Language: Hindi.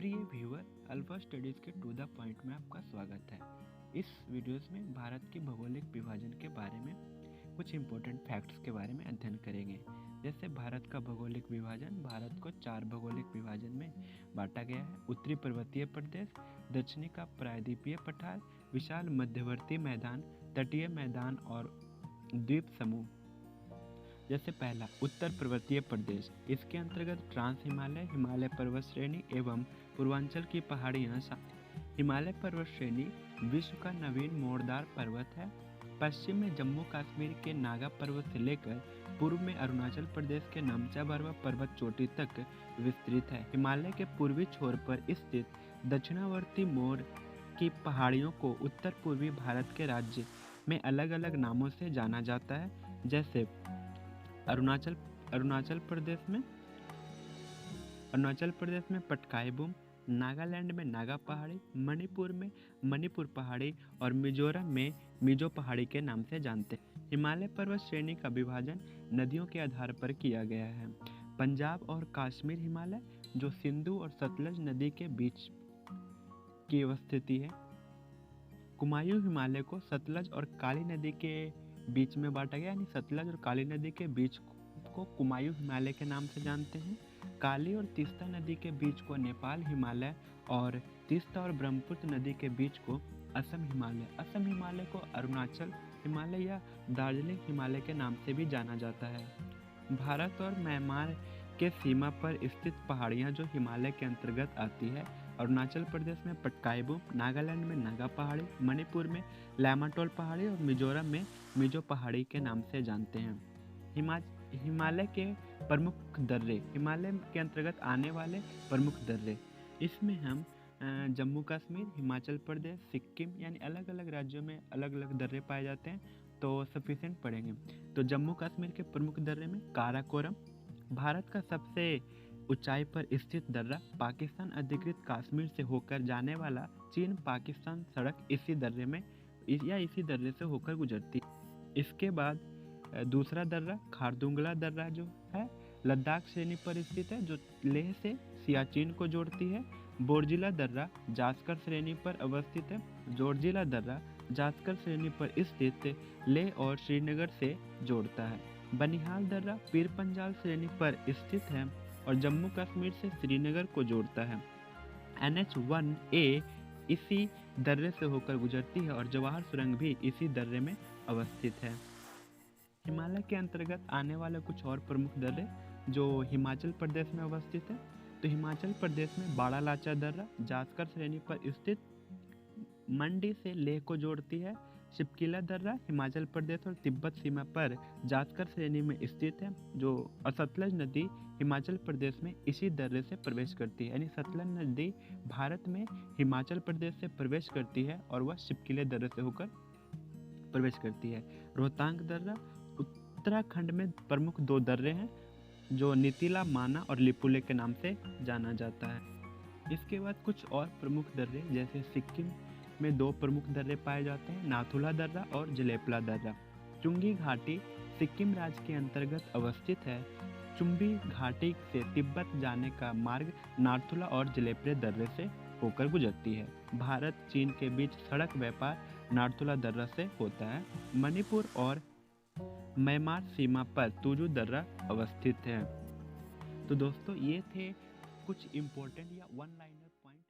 प्रिय व्यूअर, अल्फा स्टडीज़ के टू द पॉइंट में आपका स्वागत है। इस वीडियोस में भारत के भौगोलिक विभाजन के बारे में कुछ इम्पोर्टेंट फैक्ट्स के बारे में अध्ययन करेंगे। जैसे भारत का भौगोलिक विभाजन, भारत को 4 भौगोलिक विभाजन में बांटा गया है। उत्तरी पर्वतीय प्रदेश, दक्षिणी का प्रायद्वीपीय पठार, विशाल मध्यवर्ती मैदान, तटीय मैदान और द्वीप समूह। जैसे पहला, उत्तर पर्वतीय प्रदेश। इसके अंतर्गत ट्रांस हिमालय, हिमालय पर्वत श्रेणी एवं पूर्वांचल की पहाड़ियाँ। हिमालय पर्वत श्रेणी विश्व का नवीन मोड़दार पर्वत है। पश्चिम में जम्मू कश्मीर के नागा पर्वत से लेकर पूर्व में अरुणाचल प्रदेश के नमचा बरवा पर्वत चोटी तक विस्तृत है। हिमालय के पूर्वी छोर पर स्थित दक्षिणावर्ती मोड़ की पहाड़ियों को उत्तर पूर्वी भारत के राज्य में अलग अलग नामों से जाना जाता है। जैसे अरुणाचल प्रदेश में पटकाई-बूम, नागालैंड में नागा पहाड़ी, मणिपुर में मणिपुर पहाड़ी और मिजोरम में मिजो पहाड़ी के नाम से जानते हैं। हिमालय पर्वत श्रेणी का विभाजन नदियों के आधार पर किया गया है। पंजाब और कश्मीर हिमालय, जो सिंधु और सतलज नदी के बीच की अवस्थिति है। कुमायूं हिमालय को सतलज और काली नदी के बीच में बांटा गया, यानी सतलज और काली नदी के बीच को कुमायूं हिमालय के नाम से जानते हैं। काली और तीस्ता नदी के बीच को नेपाल हिमालय और तीस्ता और ब्रह्मपुत्र नदी के बीच को असम हिमालय को अरुणाचल हिमालय या दार्जिलिंग हिमालय के नाम से भी जाना जाता है। भारत और म्यांमार के सीमा पर स्थित पहाड़ियाँ जो हिमालय के अंतर्गत आती है। अरुणाचल प्रदेश में पटकाई-बूम, नागालैंड में नागा पहाड़ी, मणिपुर में लैमाटोल पहाड़ी और मिजोरम में मिजो पहाड़ी के नाम से जानते हैं। हिमालय के प्रमुख दर्रे, हिमालय के अंतर्गत आने वाले प्रमुख दर्रे, इसमें हम जम्मू कश्मीर, हिमाचल प्रदेश, सिक्किम यानी अलग अलग राज्यों में अलग अलग दर्रे पाए जाते हैं, तो सफिशिएंट पढ़ेंगे। तो जम्मू कश्मीर के प्रमुख दर्रे में काराकोरम, भारत का सबसे ऊंचाई पर स्थित दर्रा, पाकिस्तान अधिकृत कश्मीर से होकर जाने वाला चीन पाकिस्तान सड़क इसी दर्रे से होकर गुजरती है। इसके बाद दूसरा दर्रा खारदुंगला दर्रा जो है लद्दाख श्रेणी पर स्थित है, जो लेह से सियाचिन को जोड़ती है। बोरजिला दर्रा जास्कर श्रेणी पर अवस्थित है। जोरजिला दर्रा जास्कर श्रेणी पर स्थित लेह और श्रीनगर से जोड़ता है। बनिहाल दर्रा पीर पंजाल श्रेणी पर स्थित है और जम्मू कश्मीर से श्रीनगर को जोड़ता है। NH-1A इसी दर्रे से होकर गुजरती है और जवाहर सुरंग भी इसी दर्रे में अवस्थित है। हिमालय के अंतर्गत आने वाले कुछ और प्रमुख दर्रे जो हिमाचल प्रदेश में अवस्थित है, तो हिमाचल प्रदेश में बाड़ालाचा दर्रा जास्कर श्रेणी पर स्थित मंडी से लेह को जोड़ती है। शिपकिला दर्रा हिमाचल प्रदेश और तिब्बत सीमा पर जास्कर श्रेणी में स्थित है, जो सतलज नदी हिमाचल प्रदेश में इसी दर्रे से प्रवेश करती है, यानी सतलज नदी भारत में हिमाचल प्रदेश से प्रवेश करती है और वह शिपकिले दर्रे से होकर प्रवेश करती है। रोहतांग दर्रा उत्तराखंड में प्रमुख 2 दर्रे हैं, जो नीतिला माना और लिपुले के नाम से जाना जाता है। इसके बाद कुछ और प्रमुख दर्रे, जैसे सिक्किम में 2 प्रमुख दर्रे पाए जाते हैं, नाथुला दर्रा और जलेपला दर्रा। चुंगी घाटी सिक्किम राज्य के अंतर्गत अवस्थित है। चुंबी घाटी से तिब्बत जाने का मार्ग नाथुला और जलेपले दर्रे से होकर गुजरती है। भारत चीन के बीच सड़क व्यापार नाथुला दर्रा से होता है। मणिपुर और म्यांमार सीमा पर तुजू दर्रा अवस्थित है। तो दोस्तों, ये थे कुछ इम्पोर्टेंट या वन लाइनर पॉइंट